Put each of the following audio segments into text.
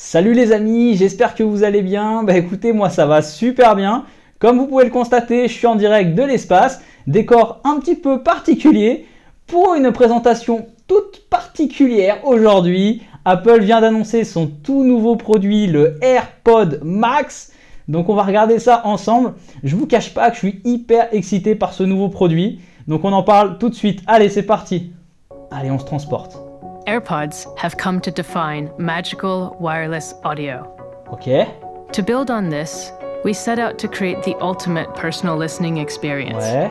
Salut les amis, j'espère que vous allez bien. Bah écoutez, moi ça va super bien. Comme vous pouvez le constater, je suis en direct de l'espace, décor un petit peu particulier pour une présentation toute particulière aujourd'hui. Apple vient d'annoncer son tout nouveau produit, le AirPods Max. Donc on va regarder ça ensemble. Je vous cache pas que je suis hyper excité par ce nouveau produit. Donc on en parle tout de suite. Allez, c'est parti. Allez, on se transporte. AirPods have come to define magical wireless audio. Ok. To build on this, we set out to create the ultimate personal listening experience. Ouais.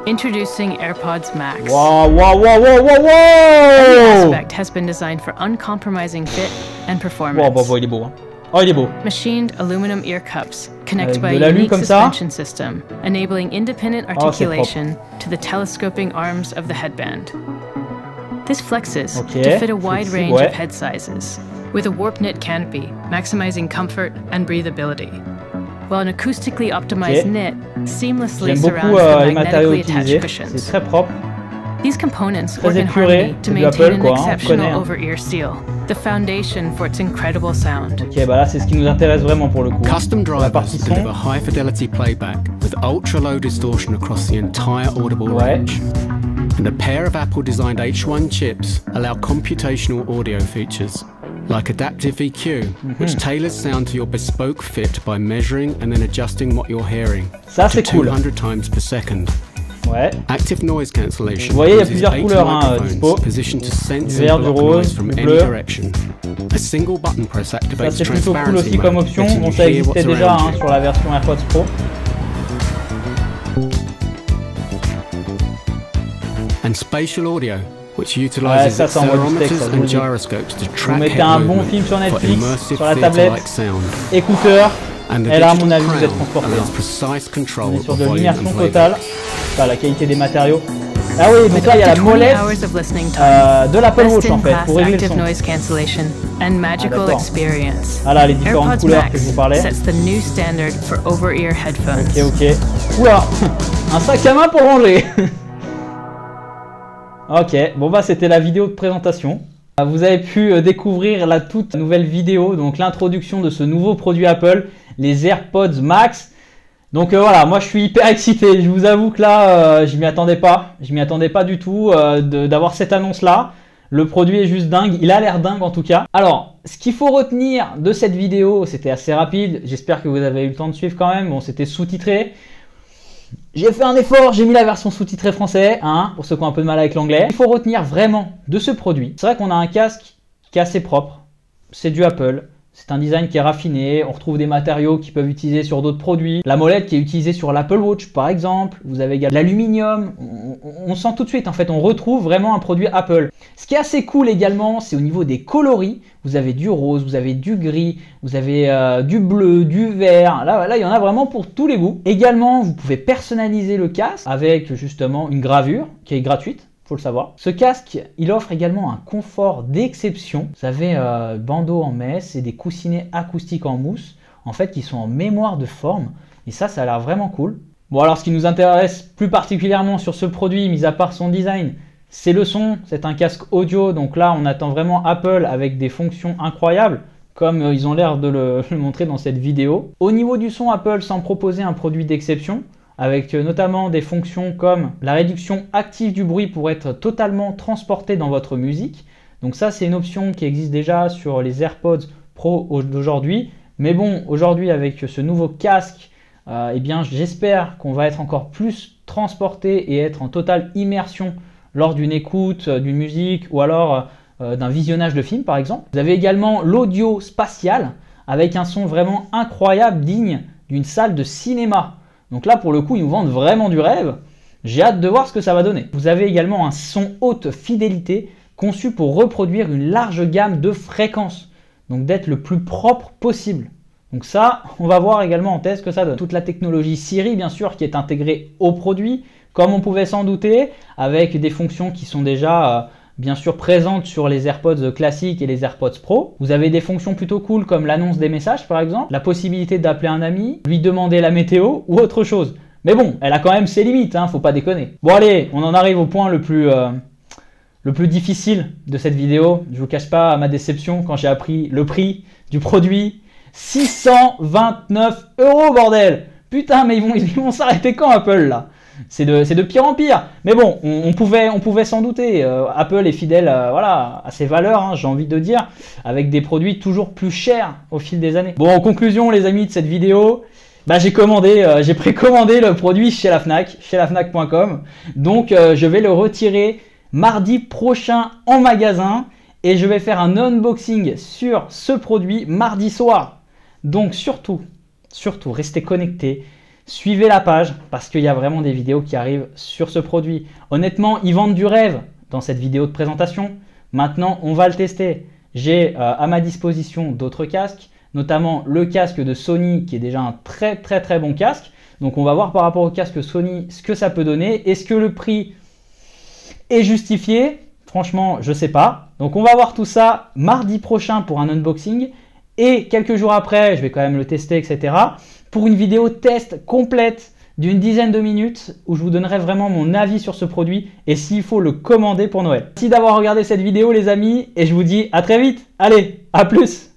Introducing AirPods Max. Wow, wow, wow, wow, wow, wow! Every aspect has been designed for uncompromising fit and performance. Wow, il est beau. Hein. Oh, il est beau. Machined aluminum ear cups connect Avec by de a l'alu unique comme ça. suspension system, enabling independent articulation to the telescoping arms of the headband. This flexes to fit a wide range of head sizes, with a warp knit canopy, maximizing comfort and breathability, while an acoustically optimized knit seamlessly surrounds the magnetically attached cushions. C'est très propre. These components work in harmony to maintain an exceptional over-ear seal, the foundation for its incredible sound. Ok, bah là c'est ce qui nous intéresse vraiment pour le coup. Custom drivers deliver high-fidelity playback with ultra-low distortion across the entire audible range. And a pair of Apple-designed H1 chips allow computational audio features, like adaptive EQ, which tailors sound to your bespoke fit by measuring and then adjusting what you're hearing to 200 times per second. Ouais. Active noise cancellation. Vous voyez, il y a plusieurs couleurs dispo. Positioned to sense du vert, du rose, from du any bleu. direction. A single button press activates Ça c'est plutôt cool transparency aussi comme mode, option. letting Bon, you ça hear existait what's déjà around you. sur la version AirPods Pro. And spatial audio, which utilizes accelerometers and gyroscopes to track mettez un bon film sur Netflix, sur la tablette, écouteurs, et là à mon avis vous êtes transporté. On est sur de l'immersion totale, enfin, la qualité des matériaux. Ah oui, donc là il y a la molette de l'Apple Watch en fait, pour régler le son. Ah là, les différentes couleurs que je vous parlais. Ok. Oula, un sac à main pour ranger. Ok, bon bah c'était la vidéo de présentation. Vous avez pu découvrir la toute nouvelle vidéo, donc l'introduction de ce nouveau produit Apple, les AirPods Max. Donc voilà, moi je suis hyper excité, je vous avoue que là, je m'y attendais pas du tout d'avoir cette annonce là. Le produit est juste dingue, il a l'air dingue en tout cas. Alors, ce qu'il faut retenir de cette vidéo, c'était assez rapide, j'espère que vous avez eu le temps de suivre quand même, bon c'était sous-titré. J'ai fait un effort, j'ai mis la version sous-titrée français, hein, pour ceux qui ont un peu de mal avec l'anglais. Il faut retenir vraiment de ce produit. C'est vrai qu'on a un casque qui est assez propre, c'est du Apple, c'est un design qui est raffiné, on retrouve des matériaux qui peuvent utiliser sur d'autres produits. La molette qui est utilisée sur l'Apple Watch par exemple, vous avez également l'aluminium, on sent tout de suite en fait, on retrouve vraiment un produit Apple. Ce qui est assez cool également, c'est au niveau des coloris, vous avez du rose, vous avez du gris, vous avez du bleu, du vert, là il y en a vraiment pour tous les goûts. Également, vous pouvez personnaliser le casque avec justement une gravure qui est gratuite. Faut le savoir. Ce casque, il offre également un confort d'exception. Vous avez bandeau en messe et des coussinets acoustiques en mousse, en fait, qui sont en mémoire de forme. Et ça a l'air vraiment cool. Bon, alors ce qui nous intéresse plus particulièrement sur ce produit, mis à part son design, c'est le son. C'est un casque audio, donc là, on attend vraiment Apple avec des fonctions incroyables, comme ils ont l'air de le montrer dans cette vidéo. Au niveau du son, Apple semble proposer un produit d'exception, avec notamment des fonctions comme la réduction active du bruit pour être totalement transporté dans votre musique. Donc ça, c'est une option qui existe déjà sur les AirPods Pro d'aujourd'hui. Mais bon, aujourd'hui, avec ce nouveau casque, eh bien, j'espère qu'on va être encore plus transporté et être en totale immersion lors d'une écoute, d'une musique ou alors d'un visionnage de film, par exemple. Vous avez également l'audio spatial avec un son vraiment incroyable, digne d'une salle de cinéma. Donc là, pour le coup, ils nous vendent vraiment du rêve. J'ai hâte de voir ce que ça va donner. Vous avez également un son haute fidélité conçu pour reproduire une large gamme de fréquences. Donc d'être le plus propre possible. Donc ça, on va voir également en test ce que ça donne. Toute la technologie Siri, bien sûr, qui est intégrée au produit, comme on pouvait s'en douter, avec des fonctions qui sont déjà bien sûr présentes sur les AirPods classiques et les AirPods Pro. Vous avez des fonctions plutôt cool comme l'annonce des messages par exemple, la possibilité d'appeler un ami, lui demander la météo ou autre chose. Mais bon, elle a quand même ses limites, hein, faut pas déconner. Bon allez, on en arrive au point le le plus difficile de cette vidéo. Je vous cache pas ma déception quand j'ai appris le prix du produit. 629 €, bordel! Putain, mais ils vont s'arrêter quand, Apple, là? C'est de pire en pire. Mais bon, on pouvait s'en douter. Apple est fidèle voilà, à ses valeurs, hein, j'ai envie de dire, avec des produits toujours plus chers au fil des années. Bon, en conclusion, les amis, de cette vidéo, bah, j'ai précommandé le produit chez la Fnac, chez lafnac.com. Donc, je vais le retirer mardi prochain en magasin et je vais faire un unboxing sur ce produit mardi soir. Donc, surtout, restez connectés. Suivez la page parce qu'il y a vraiment des vidéos qui arrivent sur ce produit. Honnêtement, ils vendent du rêve dans cette vidéo de présentation. Maintenant, on va le tester. J'ai à ma disposition d'autres casques, notamment le casque de Sony qui est déjà un très bon casque. Donc, on va voir par rapport au casque Sony ce que ça peut donner. Est-ce que le prix est justifié? Franchement, je ne sais pas. Donc, on va voir tout ça mardi prochain pour un unboxing. Et quelques jours après, je vais quand même le tester, etc. pour une vidéo test complète d'une dizaine de minutes où je vous donnerai vraiment mon avis sur ce produit et s'il faut le commander pour Noël. Merci d'avoir regardé cette vidéo, les amis, et je vous dis à très vite. Allez, à plus!